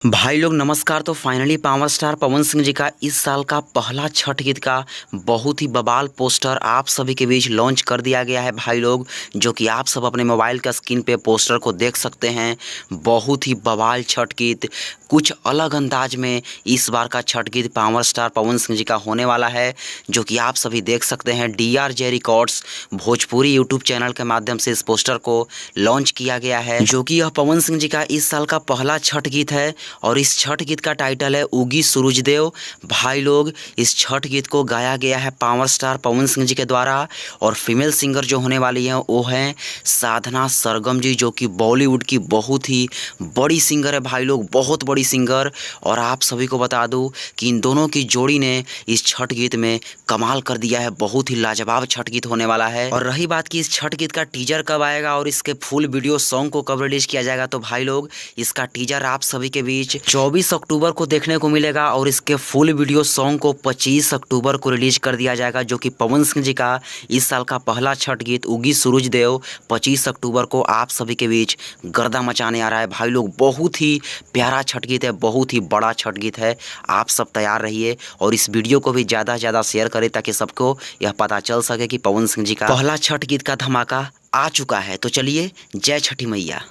भाई लोग नमस्कार। तो finally power star Pawan Singh ji का इस साल का पहला छठ गीत का बहुत ही बवाल पोस्टर आप सभी के बीच लॉन्च कर दिया गया है भाई लोग, जो कि आप सब अपने मोबाइल का स्क्रीन पे पोस्टर को देख सकते हैं। बहुत ही बवाल छठ गीत, कुछ अलग अंदाज में इस बार का छठ गीत पावर स्टार पवन सिंह जी का होने वाला है, जो कि आप सभी देख सकते हैं। DRJ records Bhojpuri YouTube channel के माध्यम से इस पोस्टर को लॉन्च किया गया है, जो कि यह पवन सिंह जी का इस साल का पहला छठ गीत है। और इस छठ गीत का टाइटल है उगी सूरज देव। भाई लोग इस छठ गीत को गाया गया है पावर स्टार पवन सिंह जी के द्वारा, और फीमेल सिंगर जो होने वाली हैं वो हैं साधना सरगम जी, जो कि बॉलीवुड की बहुत ही बड़ी सिंगर है भाई लोग, बहुत बड़ी सिंगर। और आप सभी को बता दूं कि इन दोनों की जोड़ी ने इस छठ गीत में कमाल कर दिया है। बहुत ही लाजवाब छठ गीत होने वाला है। और रही बात कि इस छठ गीत का टीजर कब आएगा और इसके फुल वीडियो सॉन्ग को कब रिलीज किया जाएगा, तो भाई लोग इसका टीजर आप सभी के बीच 24 अक्टूबर को देखने को मिलेगा, और इसके फुल वीडियो सॉन्ग को 25 अक्टूबर को रिलीज कर दिया जाएगा, जो कि पवन सिंह जी का इस साल का पहला छठ गीत उगी सूरज देव 25 अक्टूबर को आप सभी के बीच गर्दा मचाने आ रहा है भाई लोग। बहुत ही प्यारा छठ गीत है, बहुत ही बड़ा छठ गीत है। आप सब तैयार रहिए और इस वीडियो को भी ज़्यादा से ज़्यादा शेयर करें, ताकि सबको यह पता चल सके कि पवन सिंह जी का पहला छठ गीत का धमाका आ चुका है। तो चलिए, जय छठी मैया।